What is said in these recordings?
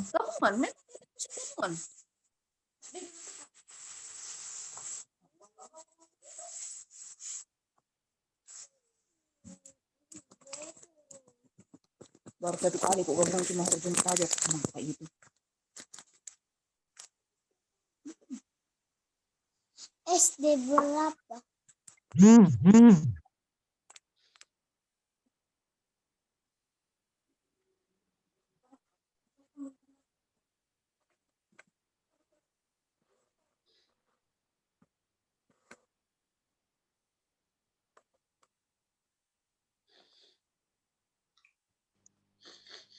Gabungan, men. Gabungan. Baru satu kali kok gabungan cuma urgent saja sama kayak gitu. SD berapa?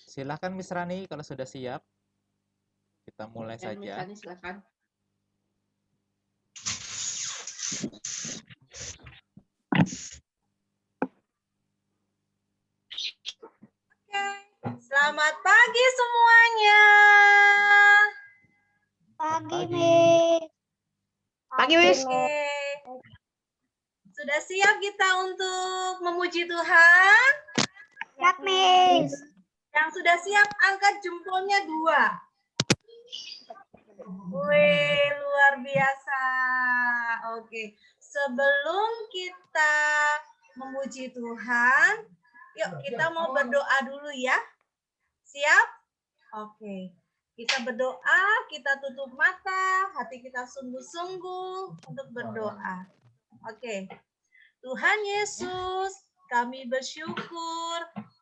Silakan Miss Rani kalau sudah siap. Kita mulai saja. Miss Rani, silakan. Selamat pagi semuanya. Pagi, Miss. Pagi, Miss. Oke. Sudah siap kita untuk memuji Tuhan? Siap, Miss. Yang sudah siap angkat jempolnya 2. Wih, luar biasa. Oke. Sebelum kita memuji Tuhan, yuk kita mau berdoa dulu ya. Siap? Oke. Kita berdoa, kita tutup mata, hati kita sungguh-sungguh untuk berdoa. Oke. Tuhan Yesus, kami bersyukur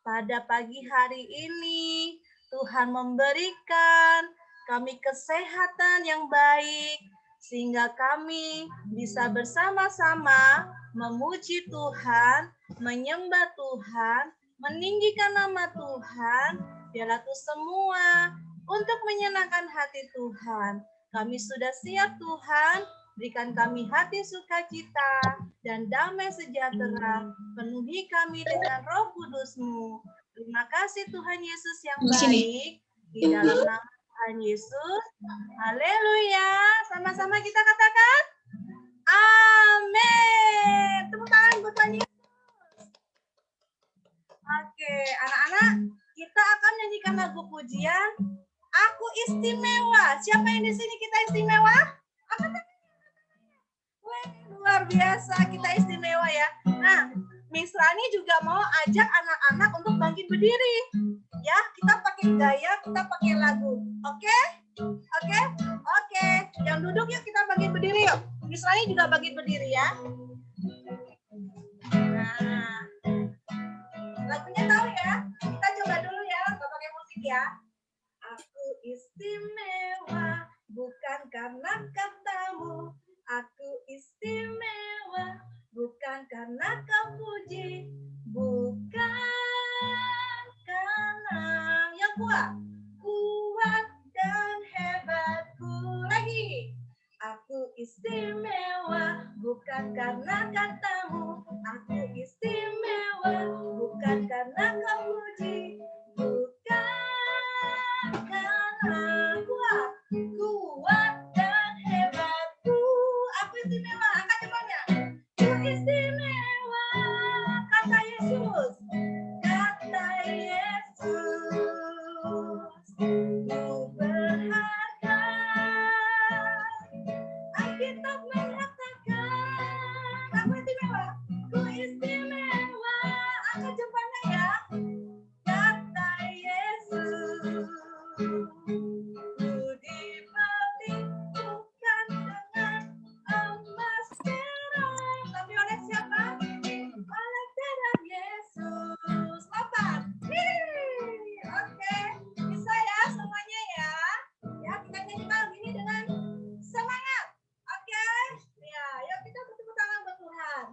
pada pagi hari ini Tuhan memberikan kami kesehatan yang baik sehingga kami bisa bersama-sama memuji Tuhan, menyembah Tuhan, meninggikan nama Tuhan, biarlah itu semua untuk menyenangkan hati Tuhan. Kami sudah siap Tuhan, berikan kami hati sukacita dan damai sejahtera, penuhi kami dengan Roh Kudus-Mu. Terima kasih Tuhan Yesus yang baik, di dalam nama Tuhan Yesus. Haleluya. Sama-sama kita katakan, amin. Tepuk tangan buat Tuhan Yesus. Oke, anak-anak, kita akan nyanyikan lagu pujian, Aku Istimewa. Siapa yang di sini kita istimewa? Wih, luar biasa, kita istimewa ya. Nah, Miss Rani juga mau ajak anak-anak untuk bangkit berdiri. Ya, kita pakai gaya, kita pakai lagu. Oke? Oke? Oke. Yang duduk yuk kita bangkit berdiri yuk. Miss Rani juga bangkit berdiri ya. Nah, lagunya tahu ya? Kita coba dulu ya, nggak pakai musik ya. Aku istimewa, bukan karena katamu. Aku istimewa, bukan karena kau puji. Bukan karena yang kuat dan hebatku. Lagi. Aku istimewa, bukan karena katamu. Aku istimewa, bukan karena kau puji. Bukan karena kuat dan hebatku. Aku istimewa, angkat jempolnya. Ku istimewa, kata Yesus. Kata Yesus. Ku berharga. Alkitab mengatakan, aku istimewa. Ku istimewa, angkat jempolnya ya. Kata Yesus. Ku dipertimbangkan dengan emas perak. Tapi oleh siapa? Oleh darah Yesus. Lompat. Oke. Bisa ya semuanya ya. Ya, kita nyanyi malam ini dengan semangat. Oke. Ya, yuk kita bertepuk tangan buat Tuhan.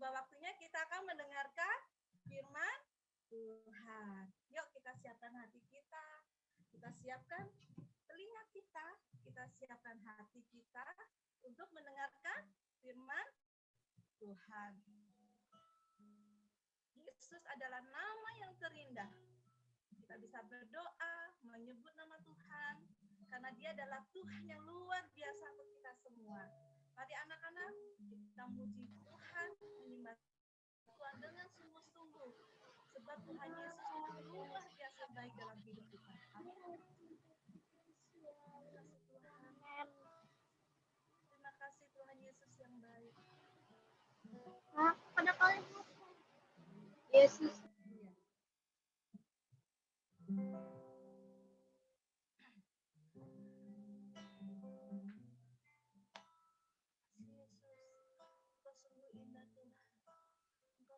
tiba waktunya kita akan mendengarkan firman Tuhan. Yuk kita siapkan hati kita, kita siapkan telinga kita siapkan hati kita untuk mendengarkan firman Tuhan. Yesus adalah nama yang terindah. Kita bisa berdoa, menyebut nama Tuhan, karena Dia adalah Tuhan yang luar biasa untuk kita semua. Mari anak-anak, kita muji Tuhan, menyembah Tuhan dengan sungguh-sungguh. Sebab Tuhan Yesus luar biasa baik dalam hidup kita. Amin. Terima kasih Tuhan Yesus yang baik. Pada kali Yesus.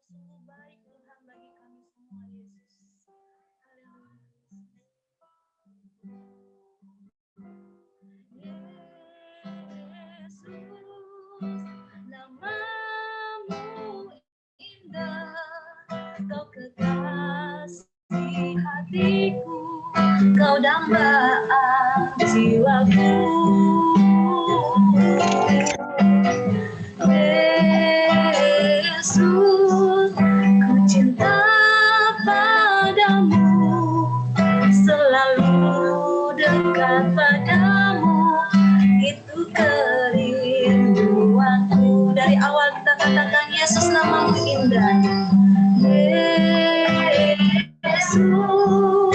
Sungguh baik Tuhan bagi kami semua, Yesus. Haleluya. Yesus, namamu indah, Kau kekasih hatiku, Kau dambaan jiwaku. Yesus, ku cinta padamu, selalu dekat padamu, itu kerinduanku. Dari awal kita katakan Yesus namamu indah. Yesus,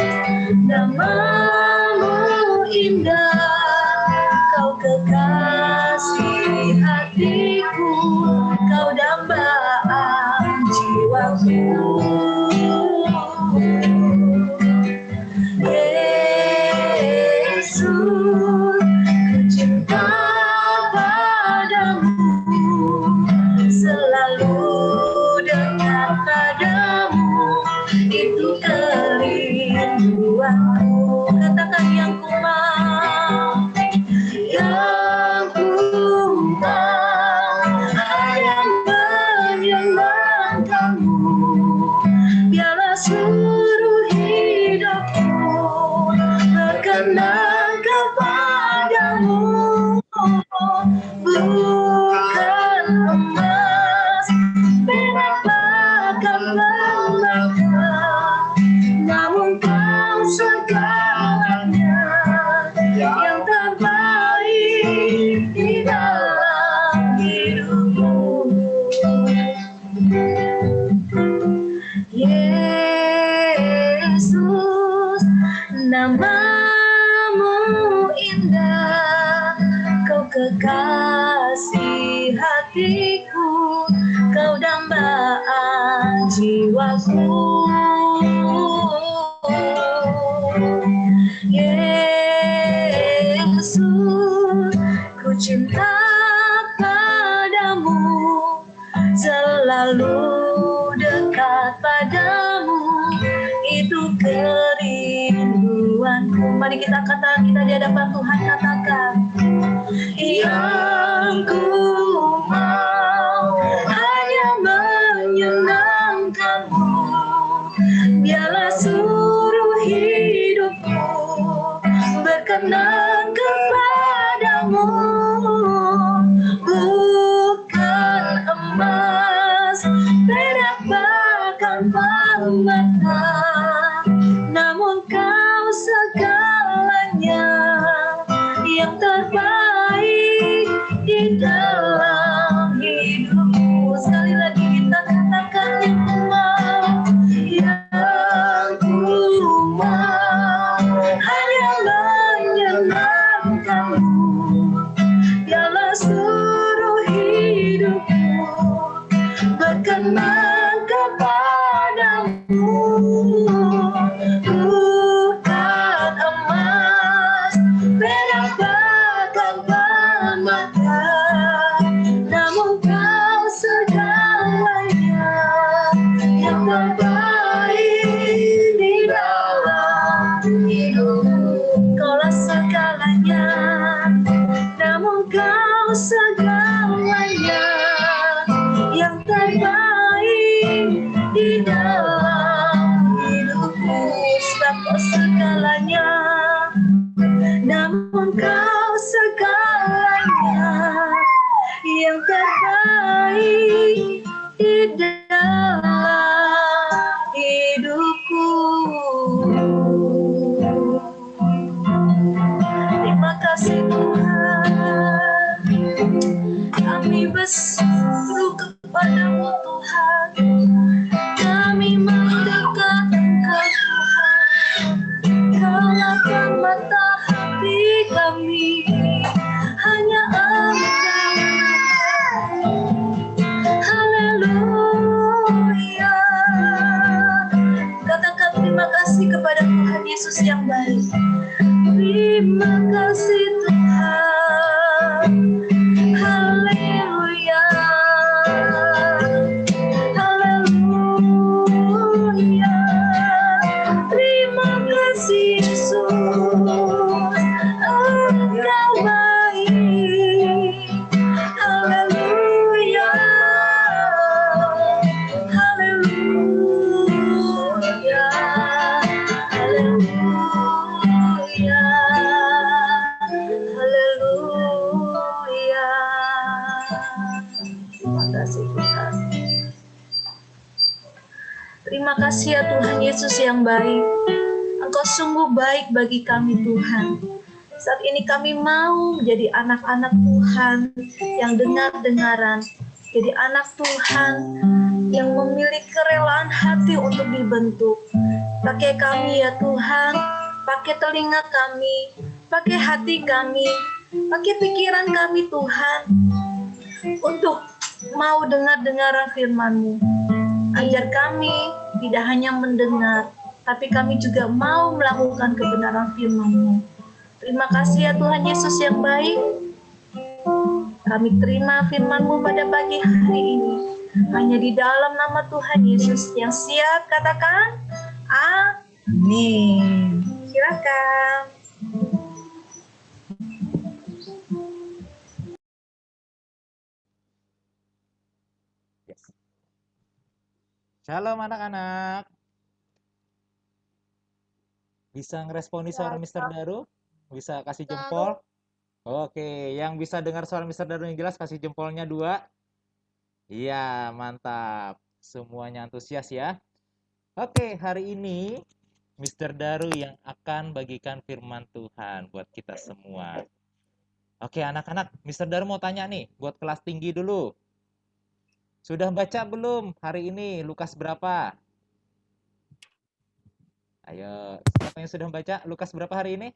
namamu indah, Kau kekasih hatiku, Kau dambaan jiwaku. Yesus, ku cinta padamu, selalu dekat padamu, itu kerinduanku. Katakan yang ku mau, yang ku mau hanya menyenangkanmu, biarlah seluruh hidupku berkenan kepadamu. Bukan emas, perak, bahkan permata, namun Kau segalanya yang terbaik di dalam hidupku. Yesus, namamu indah, Kau kekasih hatiku, Kau dambaan jiwaku. Yesus, ku cinta padamu, selalu dekat padamu, itu kerinduanku. Mari kita katakan, kita di hadapan Tuhan katakan, yang ku mau hanya menyenangkanmu, biarlah seluruh hidupku berkenan kepadamu. Bukan emas, perak, bahkan permata, namun Kau segalanya yang terbaik di dalam hidupku. Sekali lagi kita katakan, yang ku mau hanya menyenangkanmu, biarlah seluruh hidupku berkenan kepadamu. Bukan emas, perak, bahkan permata, namun Kau segalanya yang terbaik di dalam hidupku. Kaulah segalanya, namun Kau segalanya yang terbaik kami berseru kepadamu Tuhan, kami mendekat Engkau Tuhan. Kalahkan mata hati kami, hanya Engkau. Haleluya. Katakan terima kasih kepada Tuhan Yesus yang baik. Terima kasih Tuhan. Haleluya. Haleluya. Terima kasih Yesus. Engkau baik. Haleluya. Haleluya. Haleluya. Haleluya. Terima kasih Tuhan. Terima kasih ya Tuhan Yesus yang baik. Engkau sungguh baik bagi kami Tuhan. Saat ini kami mau menjadi anak-anak Tuhan yang dengar-dengaran. Jadi anak Tuhan yang memiliki kerelaan hati untuk dibentuk. Pakai kami ya Tuhan, pakai telinga kami, pakai hati kami, pakai pikiran kami Tuhan, untuk mau dengar-dengaran firman-Mu. Ajar kami tidak hanya mendengar, tapi kami juga mau melakukan kebenaran firman-Mu. Terima kasih ya Tuhan Yesus yang baik. Kami terima firman-Mu pada pagi hari ini. Hanya di dalam nama Tuhan Yesus yang siap katakan, amin. Silakan. Yes. Shalom anak-anak. Bisa ngeresponi suara Mr. Daru? Bisa kasih jempol? Oke, yang bisa dengar suara Mr. Daru yang jelas kasih jempolnya 2. Iya, mantap. Semuanya antusias ya. Oke, hari ini Mr. Daru yang akan bagikan firman Tuhan buat kita semua. Oke, anak-anak, Mr. Daru mau tanya nih, buat kelas tinggi dulu. Sudah baca belum hari ini Lukas berapa? Ayo, siapa yang sudah baca Lukas berapa hari ini?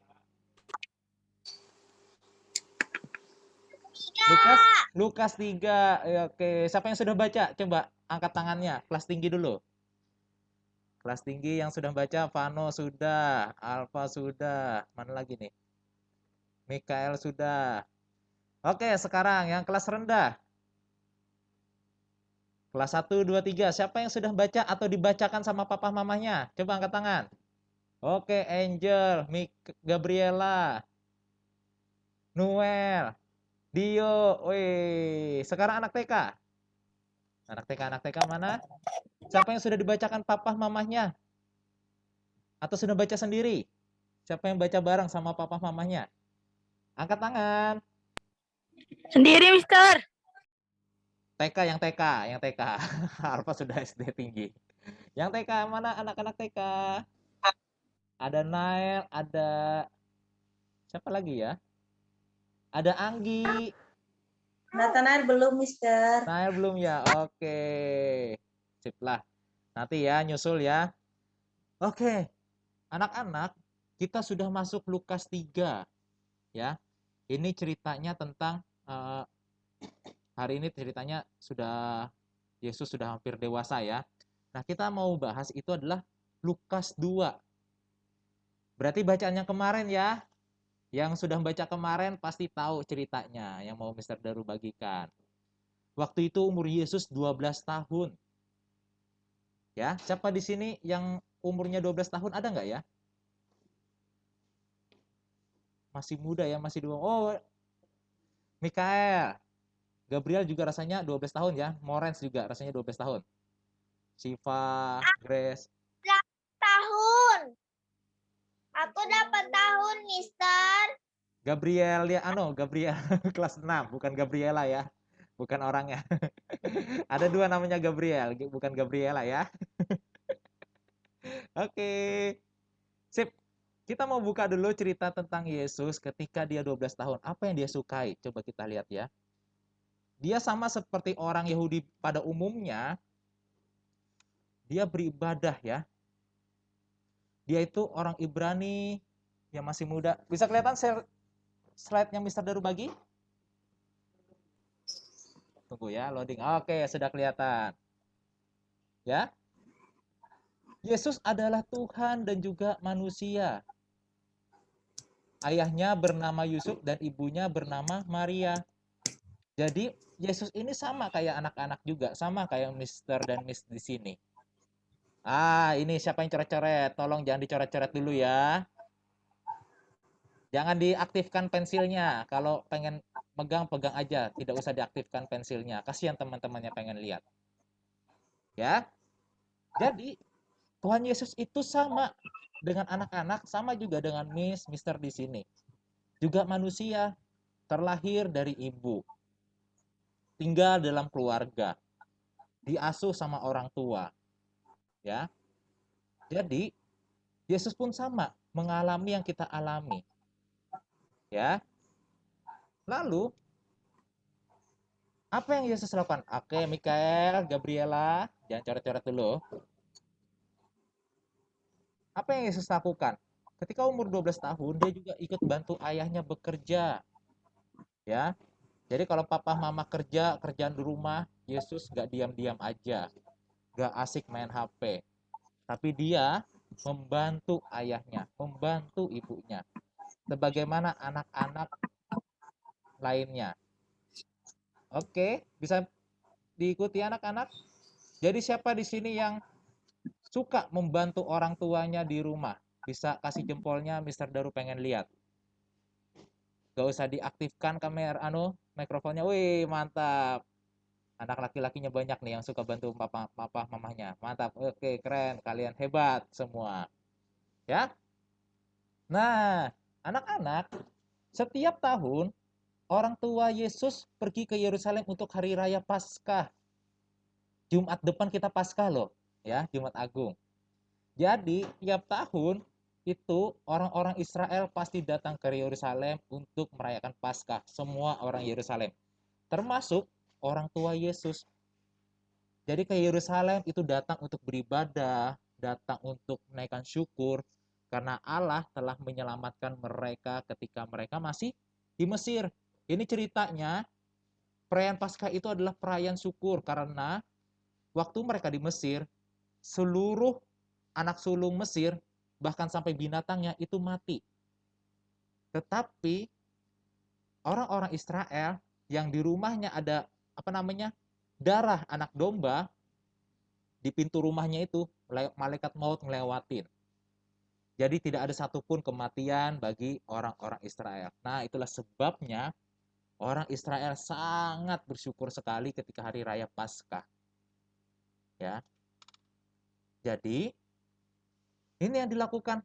Lukas 3. Oke, siapa yang sudah baca? Coba angkat tangannya, kelas tinggi dulu. Kelas tinggi yang sudah baca, Vano sudah, Alfa sudah, mana lagi nih? Mikael sudah. Oke, sekarang yang kelas rendah. Kelas 1, 2, 3. Siapa yang sudah baca atau dibacakan sama papa mamanya? Coba angkat tangan. Oke, Angel, Gabriela, Noel, Dio. Wih, sekarang anak TK. Anak TK mana? Siapa yang sudah dibacakan papa mamanya? Atau sudah baca sendiri? Siapa yang baca bareng sama papa mamanya? Angkat tangan. Sendiri, Mister. Yang TK. Alfa sudah SD tinggi. Yang TK mana anak-anak TK? Ada Nail, ada siapa lagi ya? Ada Anggi. Nathanael belum, Mister. Nail belum ya? Oke. Sip lah. Nanti ya nyusul ya. Oke. Anak-anak, kita sudah masuk Lukas 3. Ya. Ini ceritanya tentang hari ini ceritanya sudah Yesus sudah hampir dewasa ya. Nah, kita mau bahas itu adalah Lukas 2. Berarti bacaan yang kemarin ya. Yang sudah baca kemarin pasti tahu ceritanya yang mau Mr. Daru bagikan. Waktu itu umur Yesus 12 tahun. Ya, siapa di sini yang umurnya 12 tahun ada nggak ya? Masih muda ya, masih 2. Oh, Mikael. Gabriel juga rasanya 12 tahun ya. Morens juga rasanya 12 tahun. Siva, Grace. 8 tahun. Aku 8 tahun, Mister. Gabriel ya, Gabriel kelas 6, bukan Gabriela ya. Bukan orangnya. Ada 2 namanya Gabriel, bukan Gabriela ya. Oke. Sip. Kita mau buka dulu cerita tentang Yesus ketika dia 12 tahun. Apa yang dia sukai? Coba kita lihat ya. Dia sama seperti orang Yahudi pada umumnya, dia beribadah ya. Dia itu orang Ibrani yang masih muda. Bisa kelihatan slide yang Mister Daru bagi? Tunggu ya, loading. Oke, sudah kelihatan. Ya. Yesus adalah Tuhan dan juga manusia. Ayahnya bernama Yusuf dan ibunya bernama Maria. Jadi Yesus ini sama kayak anak-anak juga, sama kayak Mister dan Miss di sini. Ini siapa yang coret-coret? Tolong jangan dicoret-coret dulu ya. Jangan diaktifkan pensilnya. Kalau pengen megang, pegang aja. Tidak usah diaktifkan pensilnya. Kasihan teman-temannya pengen lihat. Ya. Jadi Tuhan Yesus itu sama dengan anak-anak, sama juga dengan Mister di sini. Juga manusia, terlahir dari ibu. Tinggal dalam keluarga. Diasuh sama orang tua. Ya. Jadi Yesus pun sama mengalami yang kita alami. Ya. Lalu apa yang Yesus lakukan? Oke, Mikael, Gabriela, jangan coret-coret dulu. Apa yang Yesus lakukan? Ketika umur 12 tahun, dia juga ikut bantu ayahnya bekerja. Ya. Jadi kalau papa mama kerjaan di rumah, Yesus gak diam-diam aja. Gak asik main HP. Tapi dia membantu ayahnya, membantu ibunya. Sebagaimana anak-anak lainnya. Oke, bisa diikuti anak-anak? Jadi siapa di sini yang suka membantu orang tuanya di rumah? Bisa kasih jempolnya, Mister Daru pengen lihat. Gak usah diaktifkan kamera, mikrofonnya. Wih, mantap. Anak laki-lakinya banyak nih yang suka bantu papa mamahnya. Mantap. Oke, keren. Kalian hebat semua. Ya. Nah, anak-anak, setiap tahun orang tua Yesus pergi ke Yerusalem untuk hari raya Paskah. Jumat depan kita Paskah loh, ya, Jumat Agung. Jadi, tiap tahun itu orang-orang Israel pasti datang ke Yerusalem untuk merayakan Paskah. Semua orang Yerusalem, termasuk orang tua Yesus. Jadi ke Yerusalem itu datang untuk beribadah, datang untuk menaikkan syukur karena Allah telah menyelamatkan mereka ketika mereka masih di Mesir. Ini ceritanya, perayaan Paskah itu adalah perayaan syukur karena waktu mereka di Mesir, seluruh anak sulung Mesir bahkan sampai binatangnya itu mati. Tetapi orang-orang Israel yang di rumahnya ada darah anak domba, di pintu rumahnya itu malaikat maut ngelewatin. Jadi tidak ada satupun kematian bagi orang-orang Israel. Nah, itulah sebabnya orang Israel sangat bersyukur sekali ketika hari raya Paskah. Ya. Jadi ini yang dilakukan,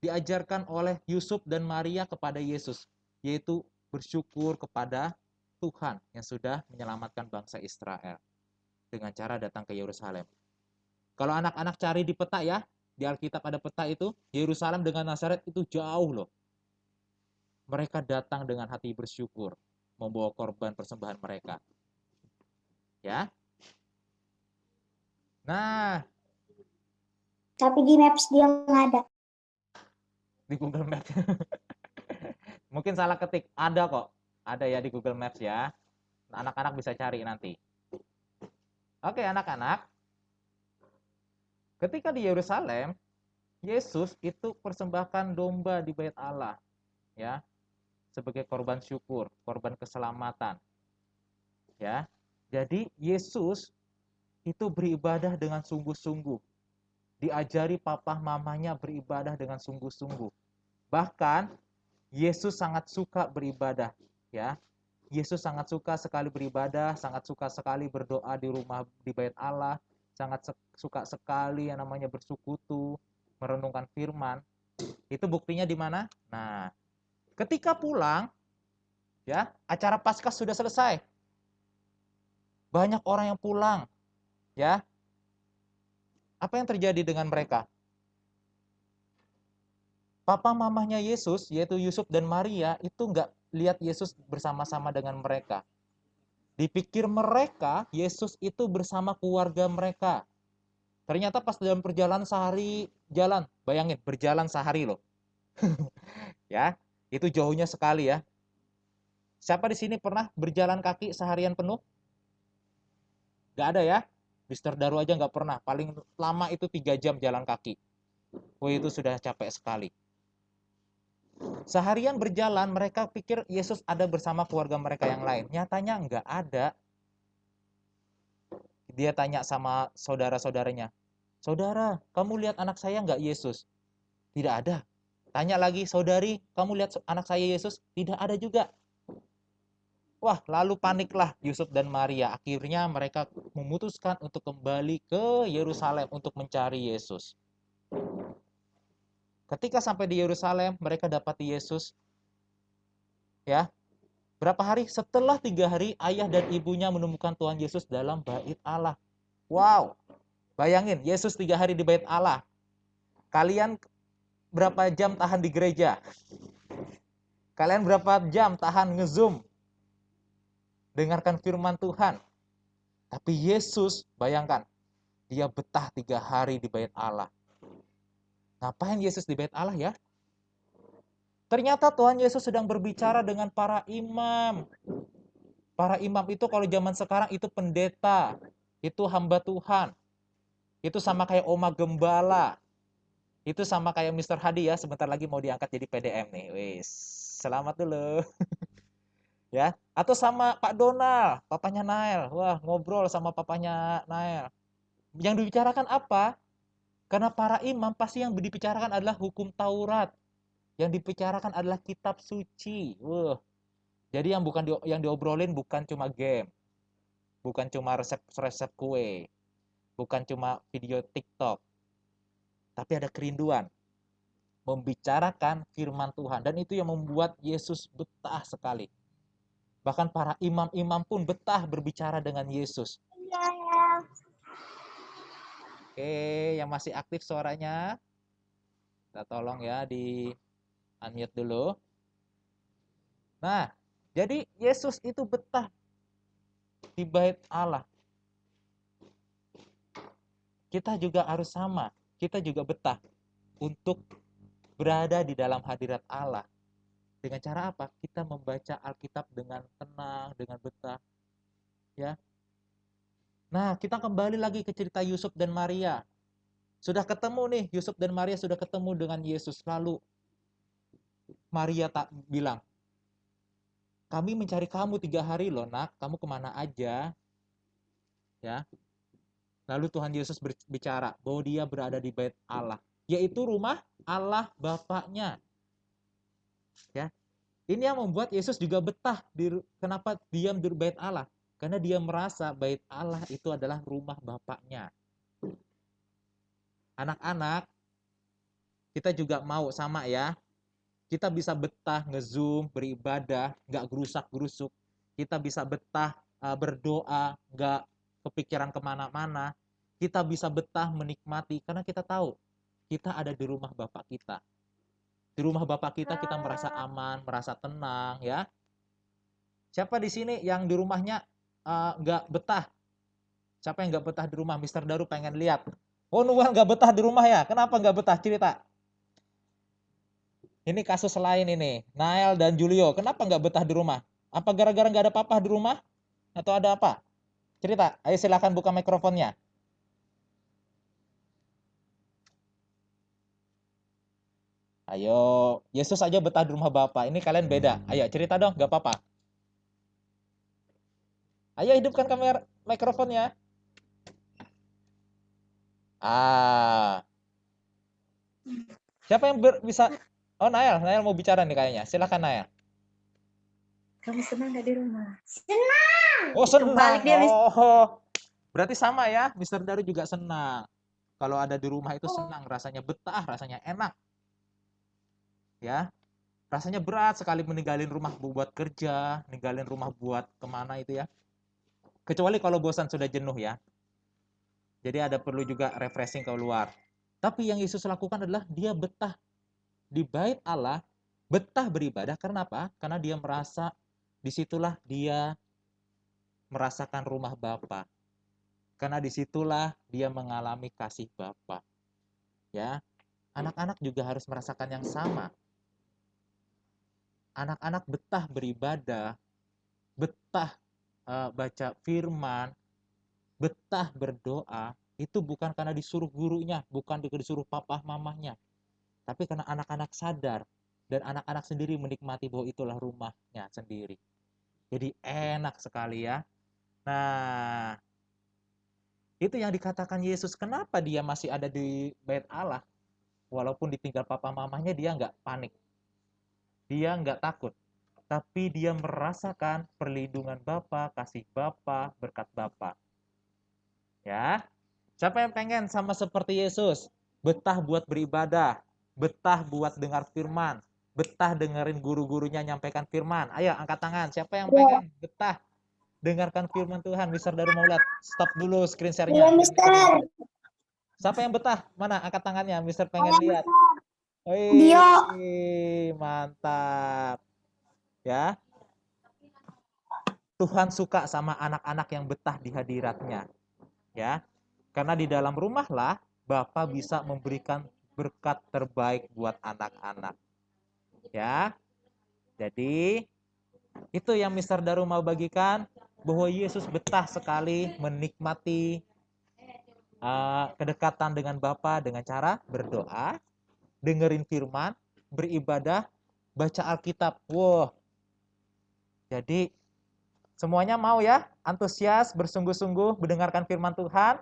diajarkan oleh Yusuf dan Maria kepada Yesus, yaitu bersyukur kepada Tuhan yang sudah menyelamatkan bangsa Israel dengan cara datang ke Yerusalem. Kalau anak-anak cari di peta ya, di Alkitab ada peta itu, Yerusalem dengan Nazaret itu jauh loh. Mereka datang dengan hati bersyukur, membawa korban persembahan mereka. Ya. Nah, Tapi di Maps dia nggak ada. di Google Maps. Mungkin salah ketik, ada kok. Ada ya di Google Maps ya. Anak-anak bisa cari nanti. Oke, anak-anak. Ketika di Yerusalem, Yesus itu persembahkan domba di bait Allah, ya, sebagai korban syukur, korban keselamatan. Ya. Jadi Yesus itu beribadah dengan sungguh-sungguh. Diajari papa mamanya beribadah dengan sungguh-sungguh. Bahkan Yesus sangat suka beribadah, ya. Yesus sangat suka sekali beribadah, sangat suka sekali berdoa di rumah di bait Allah, sangat suka sekali yang namanya bersekutu, merenungkan firman. Itu buktinya di mana? Nah, ketika pulang, ya, acara Paskah sudah selesai. Banyak orang yang pulang, ya. Apa yang terjadi dengan mereka? Papa mamahnya Yesus, yaitu Yusuf dan Maria, itu nggak lihat Yesus bersama-sama dengan mereka. Dipikir mereka, Yesus itu bersama keluarga mereka. Ternyata pas dalam perjalanan sehari jalan, bayangin berjalan sehari loh. Ya, itu jauhnya sekali ya. Siapa di sini pernah berjalan kaki seharian penuh? Gak ada ya? Mister Daru aja nggak pernah. Paling lama itu 3 jam jalan kaki. Oh, itu sudah capek sekali. Seharian berjalan, mereka pikir Yesus ada bersama keluarga mereka yang lain. Nyatanya nggak ada. Dia tanya sama saudara-saudaranya, "Saudara, kamu lihat anak saya nggak Yesus?" Tidak ada. Tanya lagi, "Saudari, kamu lihat anak saya Yesus?" Tidak ada juga. Wah, lalu paniklah Yusuf dan Maria. Akhirnya mereka memutuskan untuk kembali ke Yerusalem untuk mencari Yesus. Ketika sampai di Yerusalem, mereka dapati Yesus. Ya, berapa hari? Setelah 3 hari, ayah dan ibunya menemukan Tuhan Yesus dalam bait Allah. Wow, bayangin, Yesus 3 hari di bait Allah. Kalian berapa jam tahan di gereja? Kalian berapa jam tahan nge-zoom? Dengarkan firman Tuhan. Tapi Yesus, bayangkan, dia betah 3 hari di bait Allah. Ngapain Yesus di bait Allah ya? Ternyata Tuhan Yesus sedang berbicara dengan para imam. Para imam itu kalau zaman sekarang itu pendeta. Itu hamba Tuhan. Itu sama kayak Oma Gembala. Itu sama kayak Mr. Hadi ya. Sebentar lagi mau diangkat jadi PDM nih. Wis, selamat dulu. Ya, atau sama Pak Donald, papanya Nael. Wah, ngobrol sama papanya Nael. Yang dibicarakan apa? Karena para imam pasti yang dibicarakan adalah hukum Taurat. Yang dibicarakan adalah kitab suci. Wah. Jadi yang diobrolin bukan cuma game. Bukan cuma resep-resep kue. Bukan cuma video TikTok. Tapi ada kerinduan membicarakan firman Tuhan, dan itu yang membuat Yesus betah sekali. Bahkan para imam-imam pun betah berbicara dengan Yesus. Oke, yang masih aktif suaranya, kita tolong ya di unmute dulu. Nah, jadi Yesus itu betah di bait Allah. Kita juga harus sama. Kita juga betah untuk berada di dalam hadirat Allah. Dengan cara apa? Kita membaca Alkitab dengan tenang, dengan betah. Ya. Nah, kita kembali lagi ke cerita Yusuf dan Maria. Sudah ketemu nih, Yusuf dan Maria sudah ketemu dengan Yesus. Lalu Maria tak bilang, "Kami mencari kamu 3 hari loh nak, kamu kemana aja?" Ya. Lalu Tuhan Yesus berbicara bahwa dia berada di bait Allah, yaitu rumah Allah Bapaknya. Ya. Ini yang membuat Yesus juga betah. Kenapa diam di bait Allah? Karena dia merasa bait Allah itu adalah rumah Bapaknya. Anak-anak, kita juga mau sama ya. Kita bisa betah nge-zoom, beribadah, nggak gerusak-gerusuk. Kita bisa betah berdoa, nggak kepikiran kemana-mana. Kita bisa betah menikmati, karena kita tahu kita ada di rumah Bapak kita. Di rumah Bapak kita merasa aman, merasa tenang ya. Siapa di sini yang di rumahnya nggak betah? Siapa yang nggak betah di rumah? Mister Daru pengen lihat. Oh, Nuan nggak betah di rumah ya? Kenapa nggak betah? Cerita. Ini kasus lain ini. Nael dan Julio. Kenapa nggak betah di rumah? Apa gara-gara nggak ada papa di rumah? Atau ada apa? Cerita. Ayo silakan buka mikrofonnya. Ayo, Yesus aja betah di rumah Bapak. Ini kalian beda. Ayo cerita dong, nggak apa-apa. Ayo hidupkan kamera mikrofonnya. Siapa yang bisa? Oh, Nael mau bicara nih kayaknya. Silakan Nael. Kamu senang gak di rumah? Oh, senang. Kebalik dia, Berarti sama ya. Mister Daru juga senang. Kalau ada di rumah itu senang, rasanya betah, rasanya enak. Ya. Rasanya berat sekali meninggalin rumah buat kerja, ninggalin rumah buat kemana itu ya. Kecuali kalau bosan sudah jenuh ya. Jadi ada perlu juga refreshing keluar. Tapi yang Yesus lakukan adalah dia betah di bait Allah, betah beribadah. Karena apa? Karena dia merasa disitulah dia merasakan rumah Bapa. Karena disitulah dia mengalami kasih Bapa. Ya, anak-anak juga harus merasakan yang sama. Anak-anak betah beribadah, betah baca firman, betah berdoa, itu bukan karena disuruh gurunya, bukan disuruh papa mamahnya, tapi karena anak-anak sadar dan anak-anak sendiri menikmati bahwa itulah rumahnya sendiri. Jadi enak sekali ya. Nah, itu yang dikatakan Yesus, kenapa dia masih ada di bait Allah? Walaupun ditinggal papa mamahnya, dia nggak panik. Dia nggak takut. Tapi dia merasakan perlindungan Bapa, kasih Bapa, berkat Bapa. Ya, siapa yang pengen sama seperti Yesus? Betah buat beribadah, betah buat dengar firman, betah dengerin guru-gurunya nyampaikan firman. Ayo angkat tangan, siapa yang pengen betah dengarkan firman Tuhan? Mister Daru Maulad, stop dulu screen share-nya. Iya, Mister. Siapa yang betah? Mana angkat tangannya, Mister pengen Saya, lihat. Dio. Wih, mantap. Ya, Tuhan suka sama anak-anak yang betah di hadiratnya. Ya, karena di dalam rumahlah Bapa bisa memberikan berkat terbaik buat anak-anak. Ya, jadi itu yang Mister Daru mau bagikan, bahwa Yesus betah sekali menikmati kedekatan dengan Bapa dengan cara berdoa, dengerin firman, beribadah, baca Alkitab. Wow. Jadi semuanya mau ya, antusias, bersungguh-sungguh mendengarkan firman Tuhan.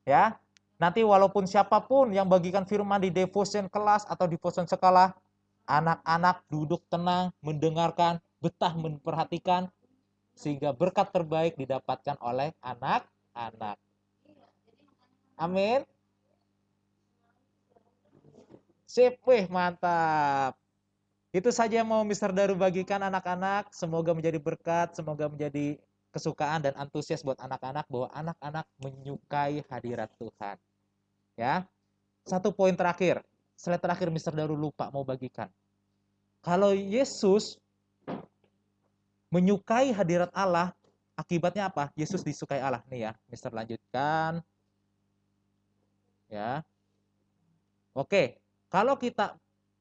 Ya. Nanti walaupun siapapun yang bagikan firman di devotion kelas atau devotion sekolah, anak-anak duduk tenang, mendengarkan, betah memperhatikan, sehingga berkat terbaik didapatkan oleh anak-anak. Amin. Sip, wih, mantap. Itu saja yang mau Mister Daru bagikan anak-anak. Semoga menjadi berkat, semoga menjadi kesukaan dan antusias buat anak-anak, bahwa anak-anak menyukai hadirat Tuhan. Ya. Satu poin terakhir. Slide terakhir Mister Daru lupa mau bagikan. Kalau Yesus menyukai hadirat Allah, akibatnya apa? Yesus disukai Allah. Nih ya, Mister lanjutkan. Ya. Oke, kalau kita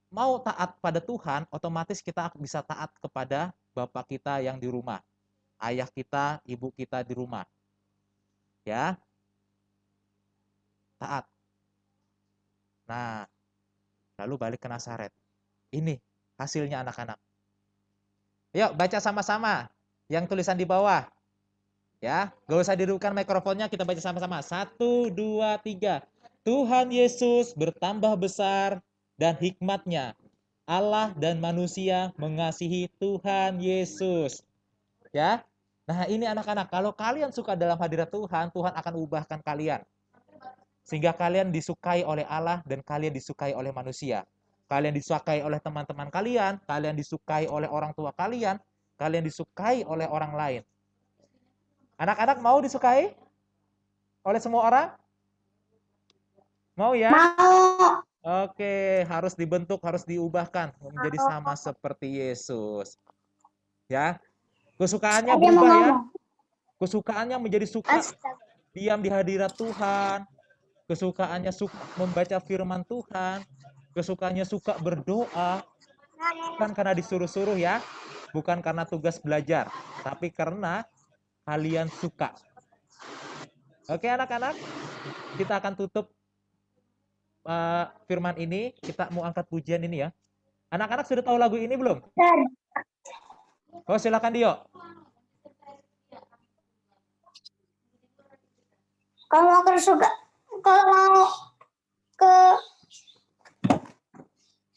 mau taat pada Tuhan, otomatis kita bisa taat kepada Bapak kita yang di rumah. Ayah kita, ibu kita di rumah. Ya. Taat. Nah, lalu balik ke Nazaret. Ini hasilnya anak-anak. Yuk, baca sama-sama yang tulisan di bawah. Ya, gak usah didudukkan mikrofonnya, kita baca sama-sama. 1, 2, 3. Tuhan Yesus bertambah besar dan hikmatnya. Allah dan manusia mengasihi Tuhan Yesus. Ya. Nah, ini anak-anak, kalau kalian suka dalam hadirat Tuhan, Tuhan akan ubahkan kalian. Sehingga kalian disukai oleh Allah dan kalian disukai oleh manusia. Kalian disukai oleh teman-teman kalian disukai oleh orang tua kalian disukai oleh orang lain. Anak-anak mau disukai oleh semua orang? Mau ya? Mau. Oke, harus dibentuk, harus diubahkan menjadi sama seperti Yesus. Ya. Kesukaannya berubah ya. Kesukaannya menjadi suka diam di hadirat Tuhan. Kesukaannya suka membaca firman Tuhan. Kesukaannya suka berdoa. Bukan karena disuruh-suruh ya. Bukan karena tugas belajar. Tapi karena kalian suka. Oke anak-anak. Kita akan tutup firman ini. Kita mau angkat pujian ini ya. Anak-anak sudah tahu lagu ini belum? Oh silakan Dio. Kalau mau ke surga, kalau mau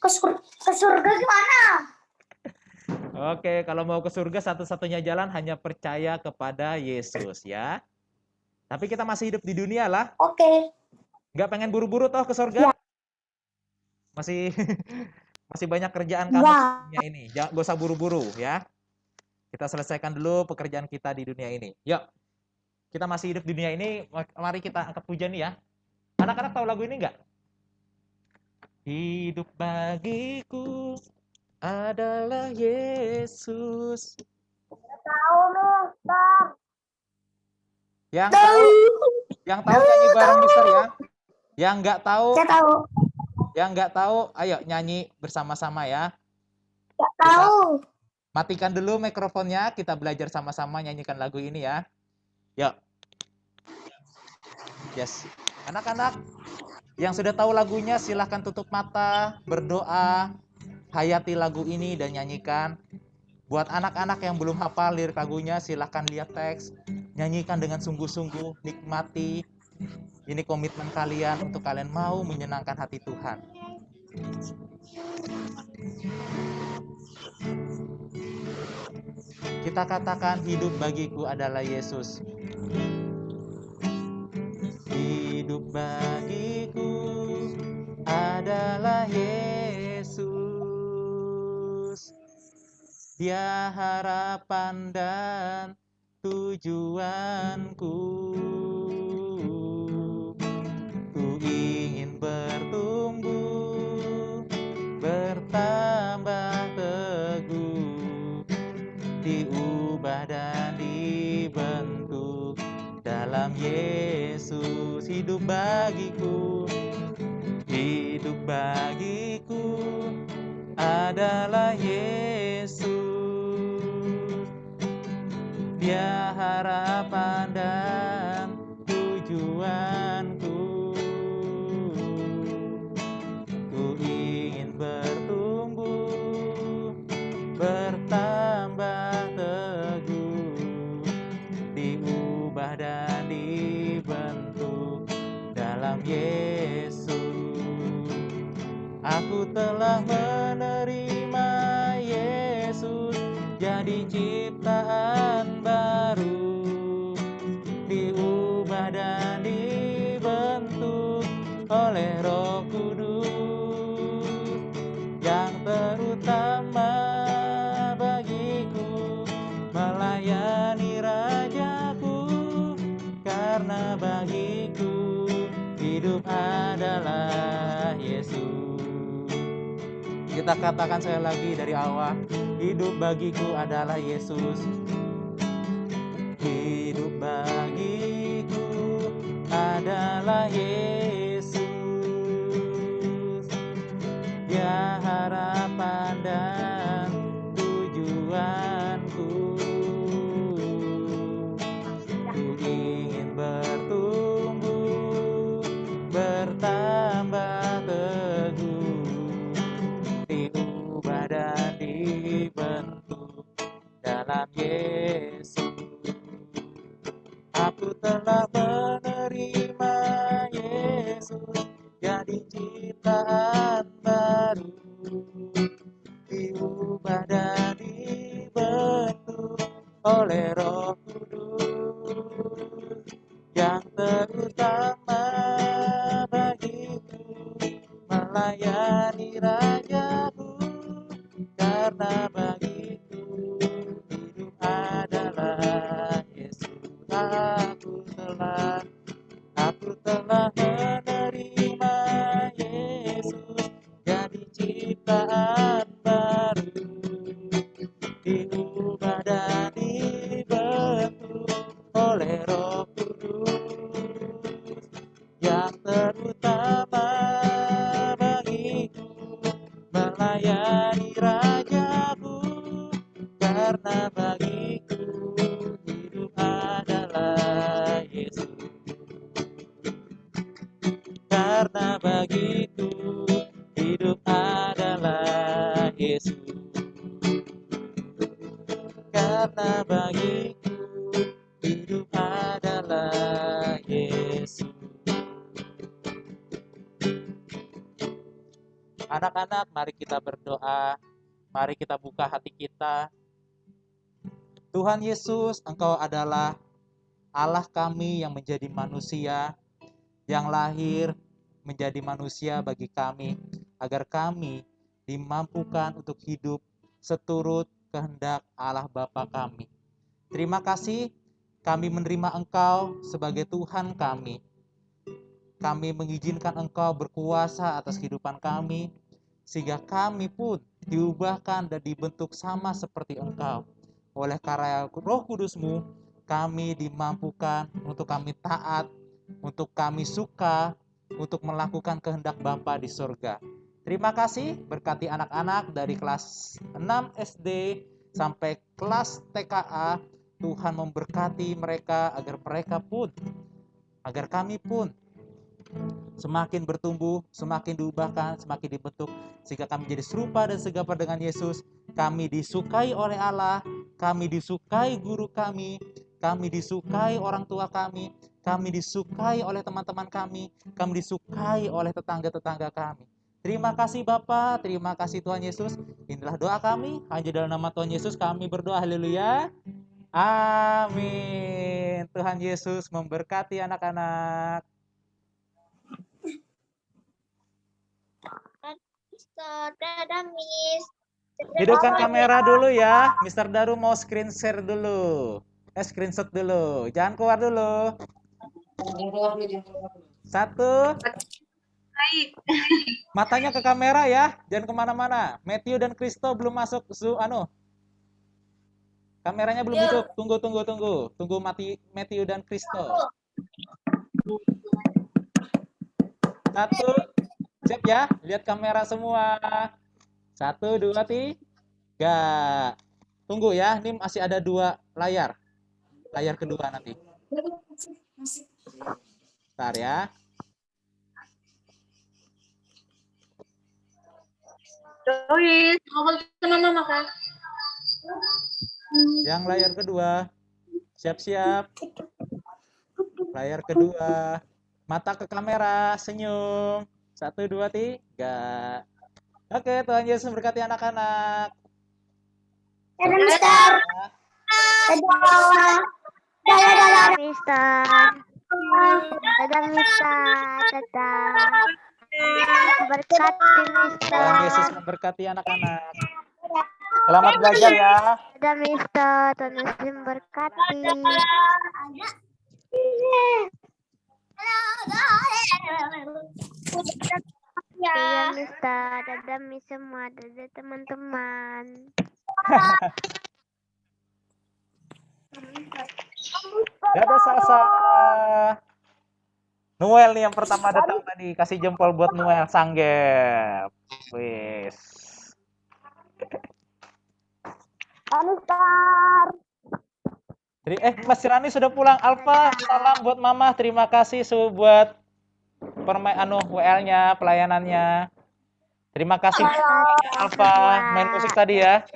ke surga gimana? Oke, kalau mau ke surga satu-satunya jalan hanya percaya kepada Yesus ya. Tapi kita masih hidup di dunia lah. Oke. Nggak pengen buru-buru toh ke surga? Ya. Masih masih banyak kerjaan kamu di dunia ini. Jangan gak usah buru-buru ya. Kita selesaikan dulu pekerjaan kita di dunia ini. Yuk. Kita masih hidup di dunia ini, mari kita angkat pujian ya. Anak-anak tahu lagu ini nggak? Hidup bagiku adalah Yesus. Tahu lu, Yang tahu nyanyi bareng Mister ya. Yang nggak tahu, Saya tahu. ayo nyanyi bersama-sama ya. Nggak tahu. Matikan dulu mikrofonnya, kita belajar sama-sama nyanyikan lagu ini ya. Yuk. Yes. Anak-anak yang sudah tahu lagunya silahkan tutup mata, berdoa, hayati lagu ini dan nyanyikan. Buat anak-anak yang belum hafal lirik lagunya, silahkan lihat teks, nyanyikan dengan sungguh-sungguh, nikmati. Ini komitmen kalian untuk kalian mau menyenangkan hati Tuhan. Kita katakan, hidup bagiku adalah Yesus. Hidup bagiku adalah Yesus. Dia harapan dan tujuanku. Ku ingin bertumbuh, bertambah teguh, diubah dan dibentuk dalam Yesus. Hidup bagiku adalah Yesus. Dia harapan dan tujuanku. Ku ingin bertumbuh, bertambah teguh, diubah dan dibentuk dalam Yesus. Aku telah menerima Yesus, jadi ciptaan baru, diubah dan dibentuk oleh Roh Kudus. Yang terutama bagiku melayani Rajaku, karena bagiku hidup adalah Yesus. Kita katakan sekali lagi dari awal, hidup bagiku adalah Yesus. Hidup bagiku adalah Yesus. Dia harapan dan tujuanku. Ku ingin bertumbuh, bertambah teguh, diubah dan dibentuk dalam Yesus. Aku telah menerima Yesus, jadi ciptaan baru, diubah dan dibentuk oleh Roh Kudus. Yang terutama bagiku melayani Rajaku, karena bagiku hidup adalah Yesus. Aku telah menerima Yesus, jadi ciptaan baru, diubah dan dibentuk oleh Roh Kudus. Yang terutama bagiku melayani Rajaku, karena bagiku hidup adalah Yesus. Karena bagiku hidup adalah Yesus. Karena bagiku hidup adalah Yesus. Anak-anak, mari kita berdoa. Mari kita buka hati kita. Tuhan Yesus, Engkau adalah Allah kami yang menjadi manusia, yang lahir menjadi manusia bagi kami, agar kami dimampukan untuk hidup seturut kehendak Allah Bapa kami. Terima kasih, kami menerima Engkau sebagai Tuhan kami. Kami mengizinkan Engkau berkuasa atas kehidupan kami, sehingga kami pun diubahkan dan dibentuk sama seperti Engkau. Oleh karya Roh Kudus-Mu, kami dimampukan, untuk kami taat, untuk kami suka, untuk melakukan kehendak Bapa di surga. Terima kasih, berkati anak-anak dari kelas 6 SD sampai kelas TKA. Tuhan memberkati mereka agar kami pun semakin bertumbuh, semakin diubahkan, semakin dibentuk, sehingga kami jadi serupa dan segapa dengan Yesus. Kami disukai oleh Allah, kami disukai guru kami disukai orang tua kami disukai oleh teman-teman kami disukai oleh tetangga-tetangga kami. Terima kasih Bapa, terima kasih Tuhan Yesus. Inilah doa kami, hanya dalam nama Tuhan Yesus kami berdoa, haleluya. Amin. Tuhan Yesus memberkati anak-anak. Dadah, Miss. Hidupkan kamera dulu ya. Mr. Daru mau screen share dulu. Screenshot dulu. Jangan keluar dulu. 1. Baik. Matanya ke kamera ya. Jangan kemana-mana. Matthew dan Kristo belum masuk. Kameranya belum hidup. Tunggu. Tunggu Matthew dan Kristo. 1. Siap ya. Lihat kamera semua. 1, 2, 3. Tunggu ya. Ini masih ada 2 layar. Layar kedua nanti. Bentar ya. Doris, ngobrol sama mama kan? Yang layar kedua. Siap-siap. Layar kedua. Mata ke kamera, senyum. 1, 2, 3. Oke, Tuhan Yesus memberkati anak-anak. Dadah, Mister. Dadah. Dadah, Mister. Dadah, Mister. Dadah. Berkati, Mister. Tuhan Yesus memberkati anak-anak. Selamat belajar ya. Dadah, Mister. Tuhan Yesus memberkati. Iya, Mister. Dadah, Miss semua. Dadah, teman-teman. Dadah Sasa. Noel nih yang pertama datang tadi. Kasih jempol buat Noel Sanggep. Wis. Mister. Jadi Mas Rani sudah pulang. Alfa, salam buat Mama. Terima kasih buat WL-nya, pelayanannya. Terima kasih Alfa main musik tadi ya.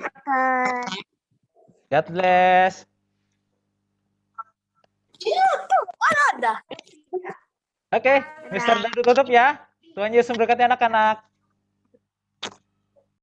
God bless. Oke, Mr. Dadu tutup ya. Tuhan Yesus memberkati anak-anak.